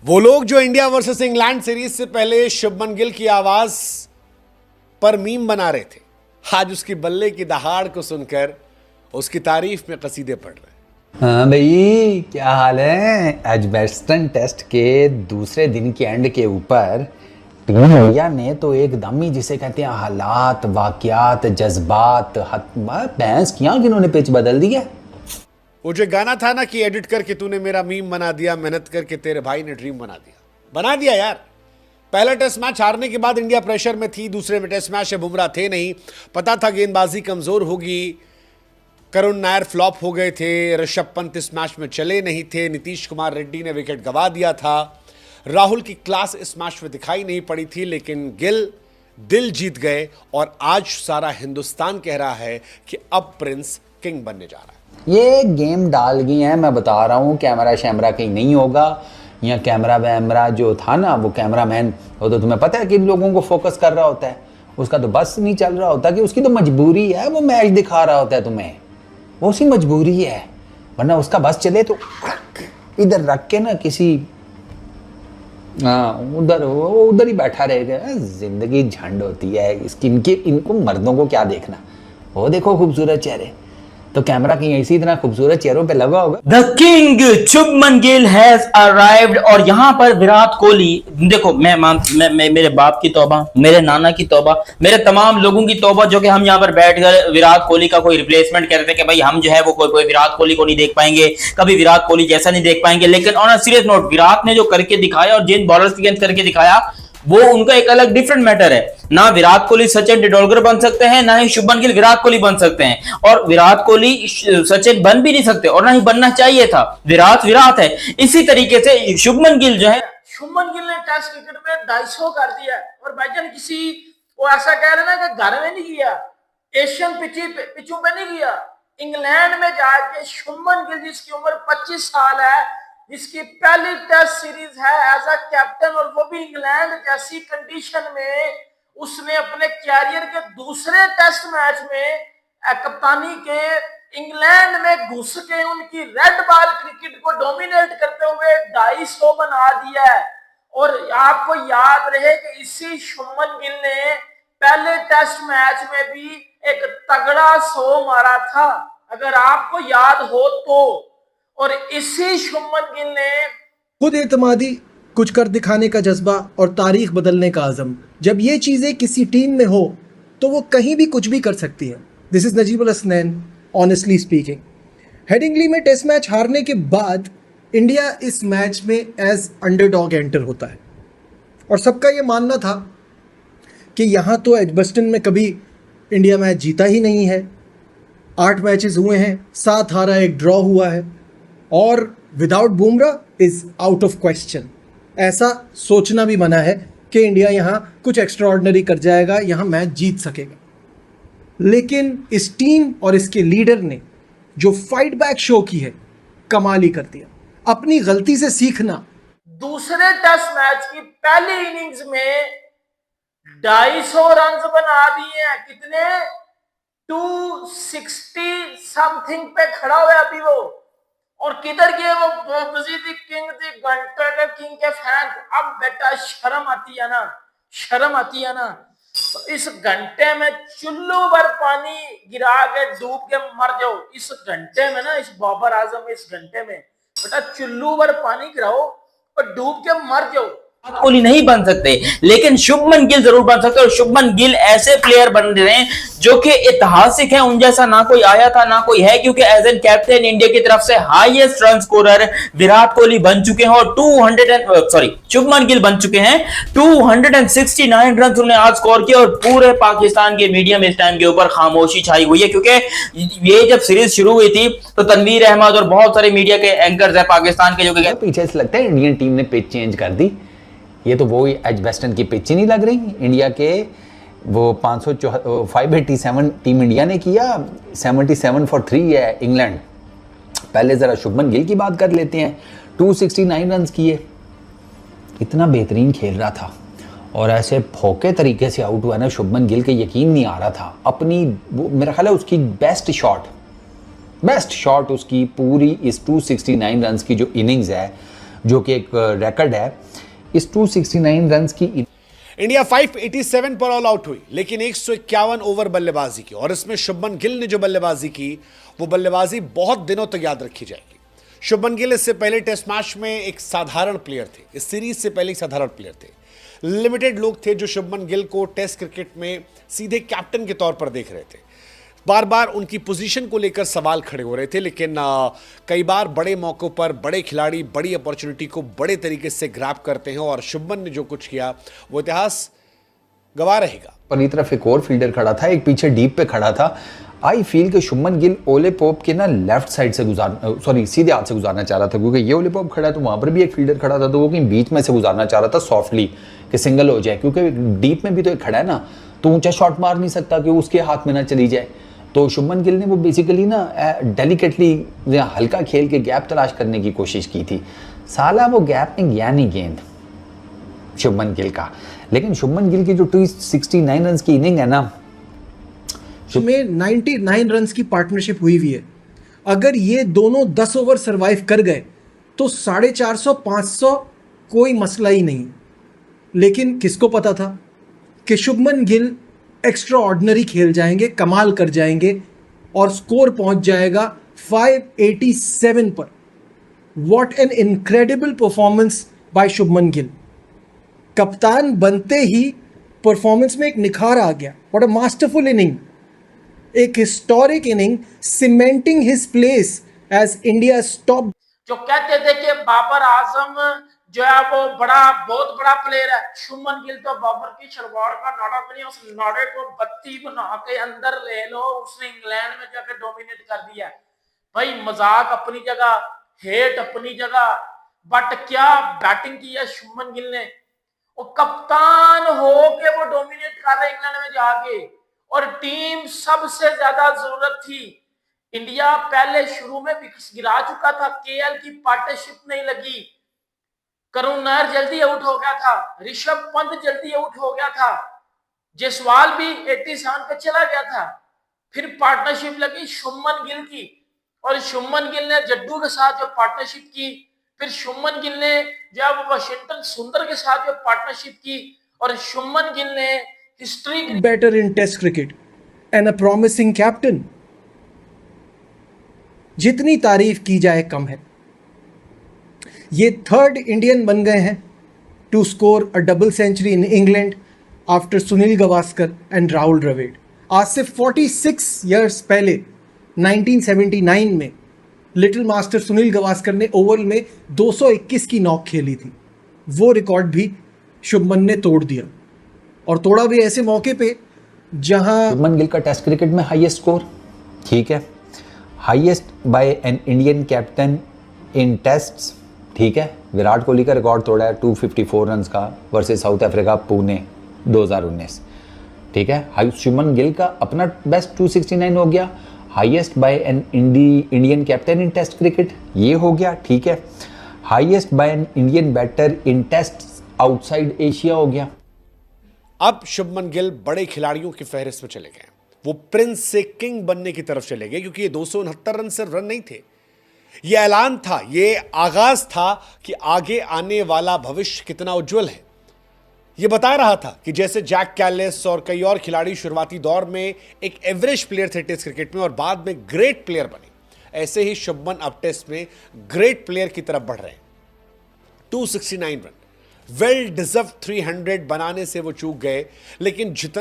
वो लोग जो इंडिया वर्सेस इंग्लैंड सीरीज से पहले शुभमन गिल की आवाज पर मीम बना रहे थे, आज उसकी बल्ले की दहाड़ को सुनकर उसकी तारीफ में कसीदे पढ़ रहे हैं। हाँ भाई, क्या हाल है। एजबेस्टन टेस्ट के दूसरे दिन के एंड के ऊपर टीम इंडिया ने तो एकदम ही जिसे कहते हैं हालात, वाकयात, जज्बात बहस किया कि इन्होंने पिच बदल दिया। वो जो गाना था ना कि एडिट करके तूने मेरा मीम बना दिया, मेहनत करके तेरे भाई ने ड्रीम बना दिया यार। पहला टेस्ट मैच हारने के बाद इंडिया प्रेशर में थी, दूसरे में टेस्ट मैच में बुमराह थे नहीं, पता था गेंदबाजी कमजोर होगी, करुण नायर फ्लॉप हो गए थे, ऋषभ पंत इस मैच में चले नहीं थे, नीतीश कुमार रेड्डी ने विकेट गंवा दिया था, राहुल की क्लास इस मैच में दिखाई नहीं पड़ी थी, लेकिन गिल दिल जीत गए और आज सारा हिंदुस्तान कह रहा है कि अब प्रिंस किंग बनने जा रहा है। ये गेम डाल गई है, मैं बता रहा हूँ। कैमरा शैमरा कहीं नहीं होगा, या कैमरा वैमरा जो था ना, वो कैमरामैन, वो तो तुम्हें पता है कि लोगों को फोकस कर रहा होता है, उसका तो बस नहीं चल रहा होता, कि उसकी तो मजबूरी है, वो मैच दिखा रहा होता है तुम्हें, वो उसकी मजबूरी है। वरना उसका बस चले तो इधर रख के ना किसी उधर ही बैठा रहेगा। जिंदगी झंड होती है इसकी, इनको मर्दों को क्या देखना। वो देखो खूबसूरत चेहरे, तो कैमरा कहीं इसी तरह खूबसूरत चेहरों पे लगा होगा। The king Shubman Gill has arrived. और यहाँ पर विराट कोहली, देखो मैं मेरे बाप की तौबा, मेरे नाना की तौबा, मेरे तमाम लोगों की तौबा जो कि हम यहाँ पर बैठकर विराट कोहली का कोई रिप्लेसमेंट कह रहे थे कि भाई हम जो है वो कोई विराट कोहली को नहीं देख पाएंगे, कभी विराट कोहली जैसा नहीं देख पाएंगे। लेकिन on a serious note, Virat ने जो करके दिखाया और जिन बॉलर्स के अगेंस्ट करके दिखाया, वो उनका एक अलग डिफरेंट मैटर है। ना विराट कोहली सचिन तेंदुलकर बन सकते हैं, ना ही शुभमन गिल विराट कोहली बन सकते हैं, और विराट कोहली सचिन बन भी नहीं सकते, और ना ही बनना चाहिए था। विराट है। इसी तरीके से शुभमन गिल जो है, शुभमन गिल ने टेस्ट क्रिकेट में 250 कर दिया है, और भाईजान किसी वो ऐसा कह रहे ना कि घर में नहीं किया, एशियन पिचों पे नहीं किया, इंग्लैंड में जाके शुभमन गिल जिसकी उम्र 25 साल है, जिसकी पहली टेस्ट सीरीज है एज अ कैप्टन, और वो भी इंग्लैंड जैसी कंडीशन में, उसने अपने कैरियर के दूसरे टेस्ट मैच में कप्तानी के इंग्लैंड में घुस के उनकी रेड बॉल क्रिकेट को डोमिनेट करते हुए 250 बना दिया है। और आपको याद रहे कि इसी शुभमन गिल ने पहले टेस्ट मैच में भी एक तगड़ा 100 मारा था, अगर आपको याद हो तो। और इसी शुभमन गिल ने खुद एतमादी, कुछ कर दिखाने का जज्बा और तारीख बदलने का आज़म, जब ये चीज़ें किसी टीम में हो तो वो कहीं भी कुछ भी कर सकती है। This is Najeeb Hasnain, honestly speaking. Headingley में टेस्ट मैच हारने के बाद इंडिया इस मैच में एज अंडरडॉग एंटर होता है, और सबका ये मानना था कि यहाँ तो एजबस्टन में कभी इंडिया मैच जीता ही नहीं है, 8 मैचेस हुए हैं, 7 हारा, 1 ड्रॉ हुआ है, और without Bumrah is out of question. ऐसा सोचना भी मना है कि इंडिया यहाँ कुछ एक्स्ट्राऑर्डिनरी कर जाएगा, यहाँ मैच जीत सकेगा। लेकिन इस टीम और इसके लीडर ने जो फाइट बैक शो की है, कमाल ही कर दिया। अपनी गलती से सीखना। दूसरे टेस्ट मैच की पहली इनिंग्स में 250 रन बना दिए हैं। कितने? 260 समथिंग पे खड़ा हुआ है अभी वो। और किधर गए वो किंग थी, घंटे के किंग के फैन। अब बेटा शर्म आती है ना, शर्म आती है ना। तो इस घंटे में चुल्लू भर पानी गिरा के डूब के मर जाओ। इस घंटे में ना, इस बाबर आजम इस घंटे में बेटा चुल्लू भर पानी गिराओ और डूब के मर जाओ। कोहली नहीं बन सकते, लेकिन शुभमन गिल जरूर बन सकते। और शुभमन गिल ऐसे प्लेयर बन रहे हैं जो कि ऐतिहासिक है, उन जैसा ना कोई आया था ना कोई है, क्योंकि एज एन कैप्टन इंडिया की तरफ से highest run scorer Virat Kohli बन चुके हैं, और शुभमन गिल बन चुके हैं 269 रन उन्होंने आज स्कोर किया। और पूरे पाकिस्तान के मीडिया में इस टाइम के ऊपर खामोशी छाई हुई है, क्योंकि ये जब सीरीज शुरू हुई थी तो तनवीर अहमद और बहुत सारे मीडिया के एंकर्स है पाकिस्तान के, जो कि पीछे से लगता है इंडियन टीम ने पिच चेंज कर दी। ये तो वो एजबेस्टन की पिच ही नहीं लग रही इंडिया के। वो 587 टीम इंडिया ने किया, 77 for 3 है इंग्लैंड। पहले ज़रा शुभमन गिल की बात कर लेते हैं। 269 रन किए, इतना बेहतरीन खेल रहा था, और ऐसे फोके तरीके से आउट हुआ ना शुभमन गिल के, यकीन नहीं आ रहा था। अपनी मेरा ख्याल है उसकी बेस्ट शॉट उसकी पूरी इस 269 रन की जो इनिंग्स है जो कि एक रिकॉर्ड है। इस 269 रन्स की इंडिया 587 पर ऑल आउट हुई, लेकिन 151 ओवर बल्लेबाजी की, और इसमें शुभमन गिल ने जो बल्लेबाजी की वो बल्लेबाजी बहुत दिनों तक याद रखी जाएगी। शुभमन गिल इससे पहले टेस्ट मैच में एक साधारण प्लेयर थे, इस सीरीज से पहले एक साधारण प्लेयर थे। लिमिटेड लोग थे जो शुभमन गिल को टेस्ट क्रिकेट में सीधे कैप्टन के तौर पर देख रहे थे। बार बार उनकी पोजीशन को लेकर सवाल खड़े हो रहे थे, लेकिन कई बार बड़े मौकों पर बड़े खिलाड़ी बड़ी अपॉर्चुनिटी को बड़े तरीके से ग्रैब करते हैं, और शुभमन ने जो कुछ किया वो इतिहास गवाह रहेगा। परी तरफ एक और फील्डर खड़ा था, एक पीछे डीप पे खड़ा था। आई फील कि शुभमन गिल ओले पोप के ना लेफ्ट साइड से सीधे हाथ से गुजारना चाह रहा था, क्योंकि ये ओले पोप खड़ा है तो वहां पर भी एक फील्डर खड़ा था, तो वो कहीं बीच में से गुजारना चाह रहा था सॉफ्टली कि सिंगल हो जाए, क्योंकि डीप में भी तो एक खड़ा है ना, तो ऊंचा शॉट मार नहीं सकता कि उसके हाथ में ना चली जाए। तो शुभमन गिल ने वो बेसिकली ना डेलिकेटली हल्का खेल के गैप तलाश करने की कोशिश की थी। साला वो गैप में गया नहीं गेंद शुभमन गिल का। लेकिन शुभमन गिल की जो 269 रन की इनिंग है ना, में 99 रन्स की पार्टनरशिप हुई हुई है। अगर ये दोनों 10 ओवर सरवाइव कर गए तो 450-500 कोई मसला ही नहीं। लेकिन किसको पता था कि शुभमन गिल एक्स्ट्रा ऑर्डिनरी खेल जाएंगे, कमाल कर जाएंगे, और स्कोर पहुंच जाएगा 587 पर। What an incredible performance by Shubman Gill. कप्तान बनते ही परफॉर्मेंस में एक निखार आ गया। व्हाट अ मास्टरफुल इनिंग, एक historic inning, cementing his place as India top. जो कहते थे कि बाबर आजम जो है वो बहुत बड़ा प्लेयर है, शुभमन गिल तो बाबर की शलवार का नाड़ा भी नहीं, उस नाड़े को बत्ती बना के अंदर ले लो, उसने इंग्लैंड में जाकर डोमिनेट कर दिया। भाई मजाक अपनी जगह, हेट अपनी जगह, बट क्या बैटिंग की है शुभमन गिल ने। वो कप्तान हो के वो डोमिनेट कर रहे इंग्लैंड में जाके, और टीम सबसे ज्यादा जरूरत थी। इंडिया पहले शुरू में गिरा चुका था, केएल की पार्टनरशिप नहीं लगी, करुण नायर जल्दी आउट हो गया था, ऋषभ पंत जल्दी आउट हो गया था, जायसवाल भी 87 पे चला गया था। फिर पार्टनरशिप लगी शुभमन गिल की, और शुभमन गिल ने जड्डू के साथ जो पार्टनरशिप की, फिर शुभमन गिल ने जब वाशिंगटन सुंदर के साथ जो पार्टनरशिप की, और शुभमन गिल ने history better in test cricket and a promising captain. जितनी तारीफ की जाए कम है। ये थर्ड इंडियन बन गए हैं to score a double century in England after Sunil Gavaskar and Rahul Dravid. आज से 46 इयर्स पहले 1979 में लिटिल मास्टर सुनील गावस्कर ने ओवल में 221 की नॉक खेली थी। वो रिकॉर्ड भी शुभमन ने तोड़ दिया, और तोड़ा भी ऐसे मौके पे जहां शुभमन गिल का टेस्ट क्रिकेट में हाईएस्ट स्कोर, ठीक है, highest by an Indian captain in tests, ठीक है। विराट कोहली का रिकॉर्ड तोड़ा है 254 रन का वर्सेस साउथ अफ्रीका पुणे 2019, ठीक है। शुभमन गिल का अपना बेस्ट 269 हो गया, highest by an Indian captain in test cricket ये हो गया, ठीक है। Highest by an Indian batter in test outside Asia हो गया। अब शुभमन गिल बड़े खिलाड़ियों की फहरिस्त में चले गए, वो प्रिंस से किंग बनने की तरफ चले गए, क्योंकि ये 269 रन सिर्फ रन नहीं थे, ये ऐलान था, ये आगाज था कि आगे आने वाला भविष्य कितना उज्जवल है। ये बता रहा था कि जैसे जैक कैलिस और कई और खिलाड़ी शुरुआती दौर में एक एवरेज प्लेयर थे टेस्ट क्रिकेट में और बाद में ग्रेट प्लेयर बने, ऐसे ही शुभमन अब टेस्ट में ग्रेट प्लेयर की तरफ बढ़ रहे हैं। 269 रन वेल डिजर्व 300 बनाने से वो चूक गए, लेकिन जितना